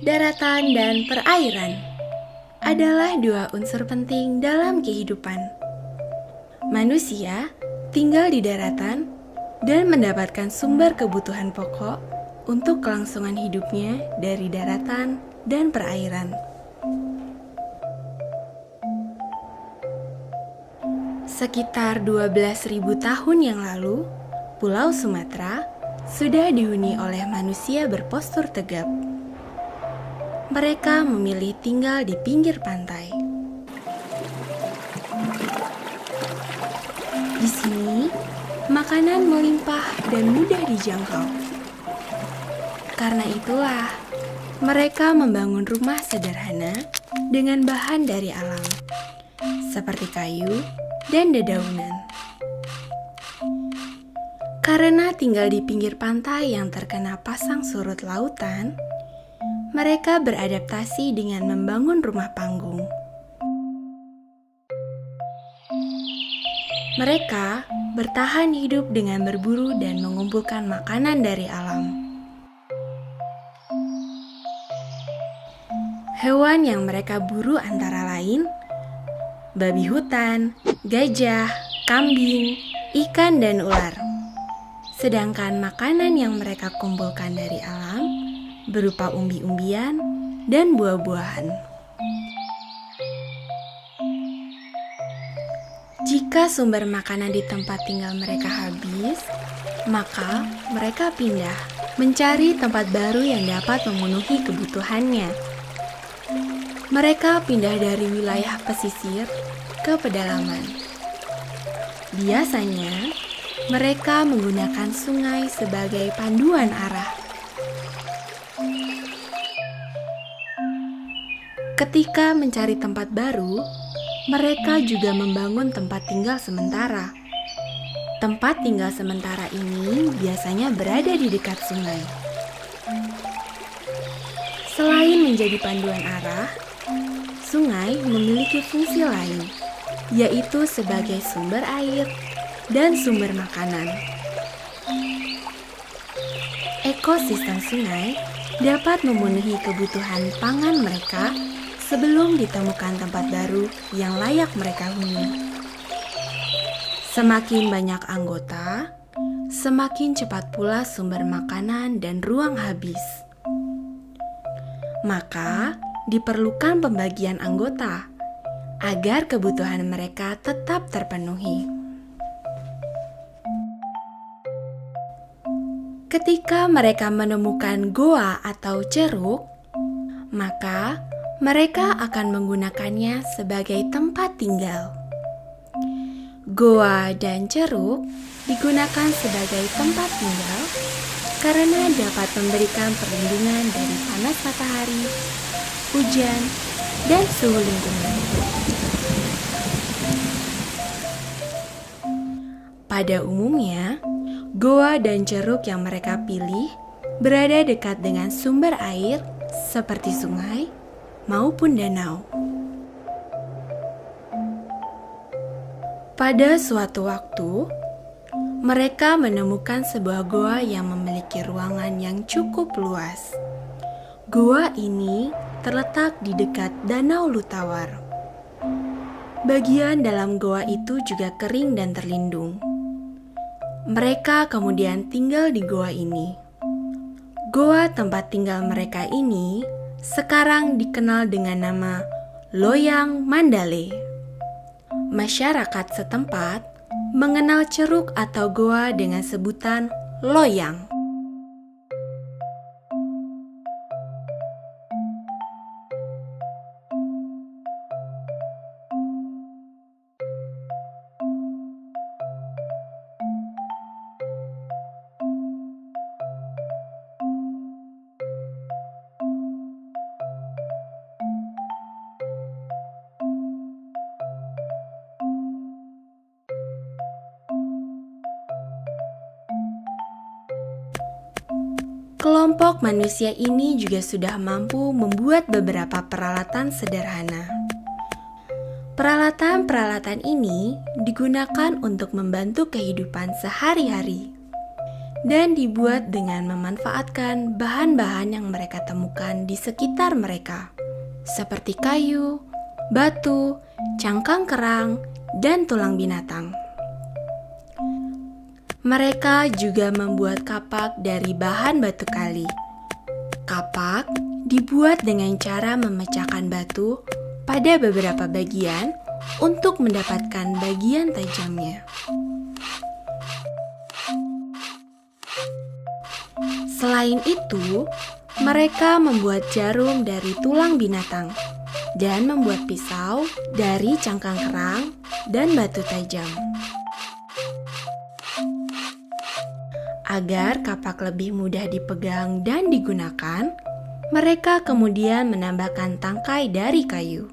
daratan dan perairan adalah dua unsur penting dalam kehidupan. Manusia tinggal di daratan dan mendapatkan sumber kebutuhan pokok untuk kelangsungan hidupnya dari daratan dan perairan. Sekitar 12.000 tahun yang lalu, Pulau Sumatera sudah dihuni oleh manusia berpostur tegap. Mereka memilih tinggal di pinggir pantai. Di sini, makanan melimpah dan mudah dijangkau. Karena itulah, mereka membangun rumah sederhana dengan bahan dari alam, seperti kayu dan dedaunan. Karena tinggal di pinggir pantai yang terkena pasang surut lautan, mereka beradaptasi dengan membangun rumah panggung. Mereka bertahan hidup dengan berburu dan mengumpulkan makanan dari alam. Hewan yang mereka buru antara lain babi hutan, gajah, kambing, ikan, dan ular. Sedangkan makanan yang mereka kumpulkan dari alam berupa umbi-umbian dan buah-buahan. Jika sumber makanan di tempat tinggal mereka habis, maka mereka pindah mencari tempat baru yang dapat memenuhi kebutuhannya. Mereka pindah dari wilayah pesisir ke pedalaman. Biasanya, mereka menggunakan sungai sebagai panduan arah. Ketika mencari tempat baru, mereka juga membangun tempat tinggal sementara. Tempat tinggal sementara ini biasanya berada di dekat sungai. Selain menjadi panduan arah, sungai memiliki fungsi lain, yaitu sebagai sumber air dan sumber makanan. Ekosistem sungai dapat memenuhi kebutuhan pangan mereka sebelum ditemukan tempat baru yang layak mereka huni. Semakin banyak anggota, semakin cepat pula sumber makanan dan ruang habis. Maka, diperlukan pembagian anggota agar kebutuhan mereka tetap terpenuhi. Ketika mereka menemukan goa atau ceruk, maka mereka akan menggunakannya sebagai tempat tinggal. Goa dan ceruk digunakan sebagai tempat tinggal karena dapat memberikan perlindungan dari panas matahari, hujan, dan suhu lingkungan. Pada umumnya, goa dan ceruk yang mereka pilih berada dekat dengan sumber air seperti sungai maupun danau. Pada suatu waktu, mereka menemukan sebuah goa yang memiliki ruangan yang cukup luas. Goa ini terletak di dekat Danau Lutawar. Bagian dalam goa itu juga kering dan terlindung. Mereka kemudian tinggal di goa ini. Goa tempat tinggal mereka ini sekarang dikenal dengan nama Loyang Mandale. Masyarakat setempat mengenal ceruk atau goa dengan sebutan loyang. Kelompok manusia ini juga sudah mampu membuat beberapa peralatan sederhana. Peralatan-peralatan ini digunakan untuk membantu kehidupan sehari-hari. dan dibuat dengan memanfaatkan bahan-bahan yang mereka temukan di sekitar mereka, seperti kayu, batu, cangkang kerang, dan tulang binatang. Mereka juga membuat kapak dari bahan batu kali. Kapak dibuat dengan cara memecahkan batu pada beberapa bagian untuk mendapatkan bagian tajamnya. Selain itu, mereka membuat jarum dari tulang binatang dan membuat pisau dari cangkang kerang dan batu tajam. Agar kapak lebih mudah dipegang dan digunakan, mereka kemudian menambahkan tangkai dari kayu.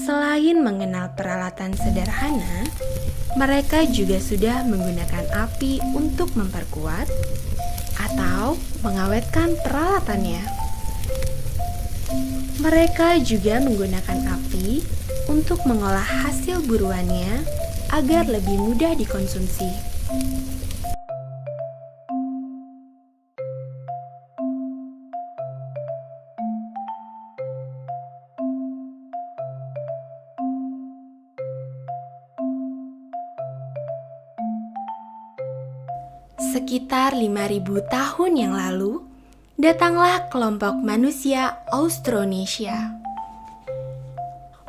Selain mengenal peralatan sederhana, mereka juga sudah menggunakan api untuk memperkuat atau mengawetkan peralatannya. Mereka juga menggunakan api untuk mengolah hasil buruannya agar lebih mudah dikonsumsi. Sekitar 5.000 tahun yang lalu, datanglah kelompok manusia Austronesia.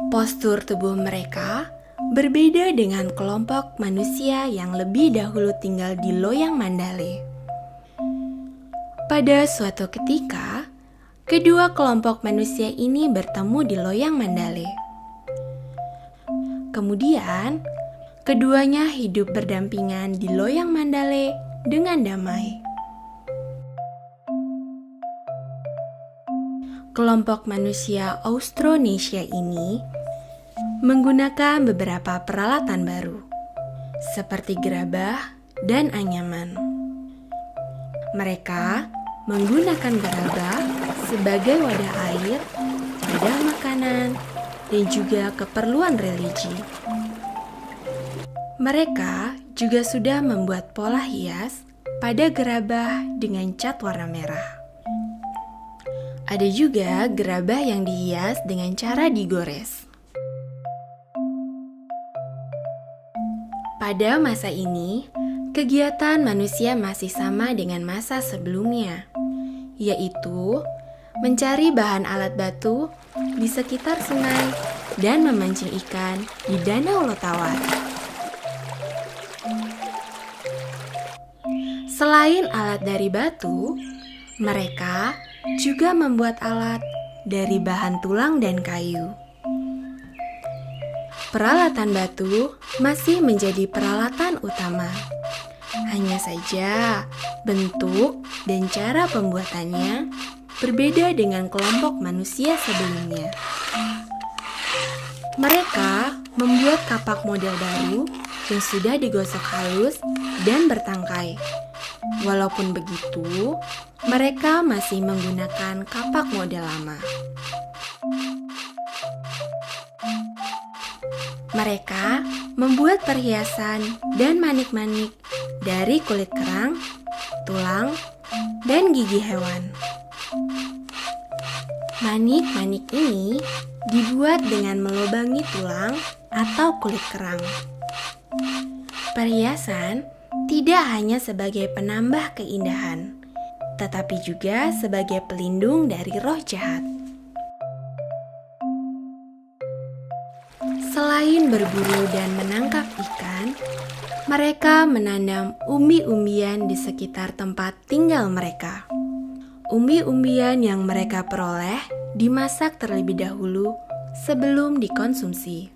Postur tubuh mereka berbeda dengan kelompok manusia yang lebih dahulu tinggal di loyang Mandale. Pada suatu ketika, kedua kelompok manusia ini bertemu di loyang Mandale. Kemudian, keduanya hidup berdampingan di loyang Mandale dengan damai. Kelompok manusia Austronesia ini menggunakan beberapa peralatan baru, seperti gerabah dan anyaman. Mereka menggunakan gerabah sebagai wadah air, wadah makanan, dan juga keperluan religi. Mereka juga sudah membuat pola hias pada gerabah dengan cat warna merah. Ada juga gerabah yang dihias dengan cara digores. Pada masa ini, kegiatan manusia masih sama dengan masa sebelumnya, yaitu mencari bahan alat batu di sekitar sungai dan memancing ikan di Danau Lotawar. Selain alat dari batu, mereka juga membuat alat dari bahan tulang dan kayu. Peralatan batu masih menjadi peralatan utama. Hanya saja, bentuk dan cara pembuatannya berbeda dengan kelompok manusia sebelumnya. Mereka membuat kapak model baru yang sudah digosok halus dan bertangkai. Walaupun begitu, mereka masih menggunakan kapak model lama. Mereka membuat perhiasan dan manik-manik dari kulit kerang, tulang, dan gigi hewan. Manik-manik ini dibuat dengan melubangi tulang atau kulit kerang. Perhiasan tidak hanya sebagai penambah keindahan, tetapi juga sebagai pelindung dari roh jahat. Selain berburu dan menangkap ikan, mereka menanam umbi-umbian di sekitar tempat tinggal mereka. Umbi-umbian yang mereka peroleh dimasak terlebih dahulu sebelum dikonsumsi.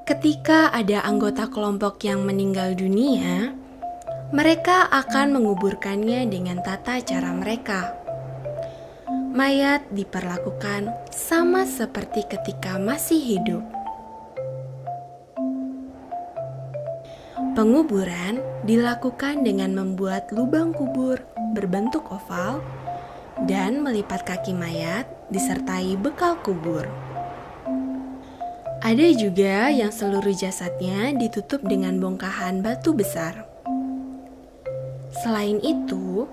Ketika ada anggota kelompok yang meninggal dunia, mereka akan menguburkannya dengan tata cara mereka. Mayat diperlakukan sama seperti ketika masih hidup. Penguburan dilakukan dengan membuat lubang kubur berbentuk oval dan melipat kaki mayat disertai bekal kubur. Ada juga yang seluruh jasadnya ditutup dengan bongkahan batu besar. Selain itu,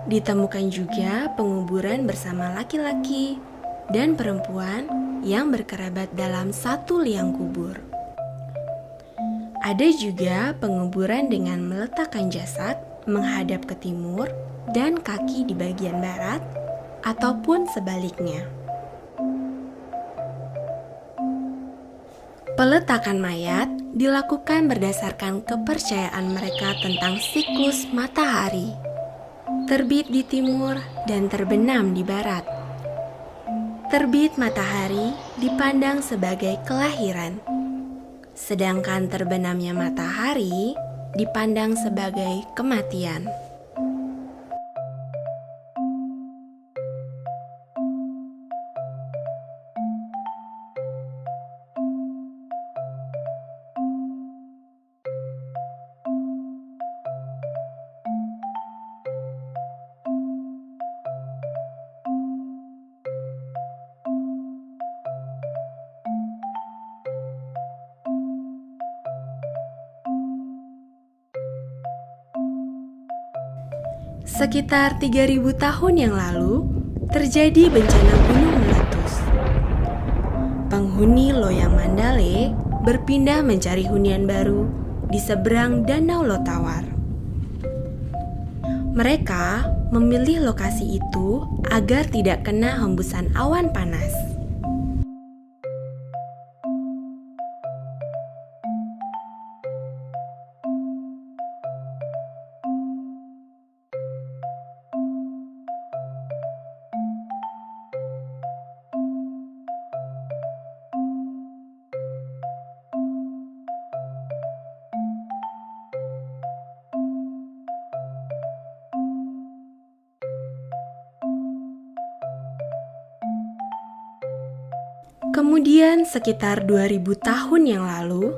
ditemukan juga penguburan bersama laki-laki dan perempuan yang berkerabat dalam satu liang kubur. Ada juga penguburan dengan meletakkan jasad menghadap ke timur dan kaki di bagian barat, ataupun sebaliknya. Peletakan mayat dilakukan berdasarkan kepercayaan mereka tentang siklus matahari, terbit di timur dan terbenam di barat. Terbit matahari dipandang sebagai kelahiran, sedangkan terbenamnya matahari dipandang sebagai kematian. Sekitar 3000 tahun yang lalu, terjadi bencana gunung meletus. Penghuni Loyang Mandale berpindah mencari hunian baru di seberang Danau Lotawar. Mereka memilih lokasi itu agar tidak kena hembusan awan panas. Kemudian sekitar 2000 tahun yang lalu,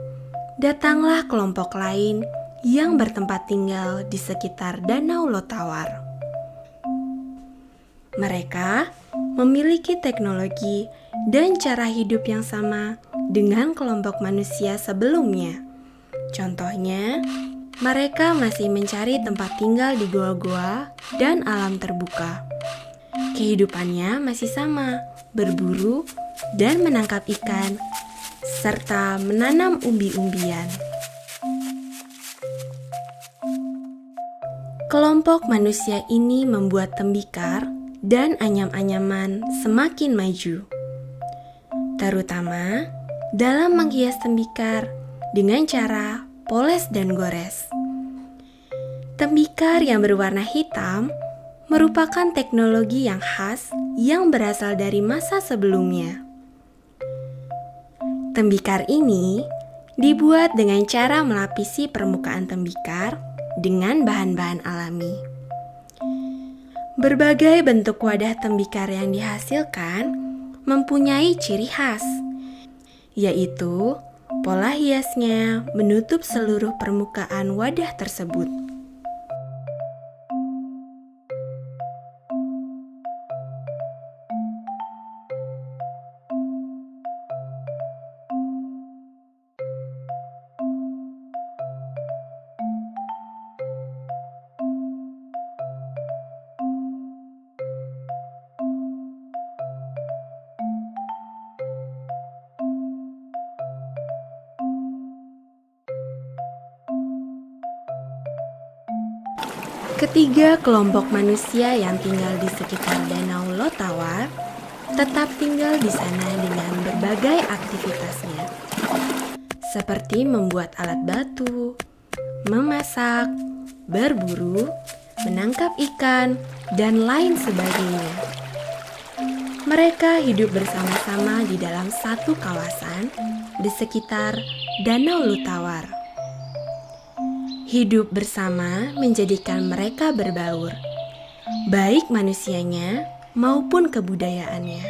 datanglah kelompok lain yang bertempat tinggal di sekitar Danau Lotawar. Mereka memiliki teknologi dan cara hidup yang sama dengan kelompok manusia sebelumnya. Contohnya, mereka masih mencari tempat tinggal di goa-goa dan alam terbuka. Kehidupannya masih sama, berburu dan menangkap ikan, serta menanam umbi-umbian. Kelompok manusia ini membuat tembikar dan anyam-anyaman semakin maju, terutama dalam menghias tembikar dengan cara poles dan gores. Tembikar yang berwarna hitam merupakan teknologi yang khas yang berasal dari masa sebelumnya. Tembikar ini dibuat dengan cara melapisi permukaan tembikar dengan bahan-bahan alami. Berbagai bentuk wadah tembikar yang dihasilkan mempunyai ciri khas, yaitu pola hiasnya menutup seluruh permukaan wadah tersebut. Ketiga kelompok manusia yang tinggal di sekitar Danau Lotawar tetap tinggal di sana dengan berbagai aktivitasnya, seperti membuat alat batu, memasak, berburu, menangkap ikan, dan lain sebagainya. Mereka hidup bersama-sama di dalam satu kawasan di sekitar Danau Lutawar. Hidup bersama menjadikan mereka berbaur, baik manusianya maupun kebudayaannya.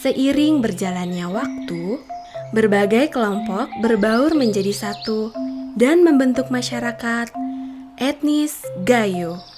Seiring berjalannya waktu, berbagai kelompok berbaur menjadi satu dan membentuk masyarakat etnis Gayo.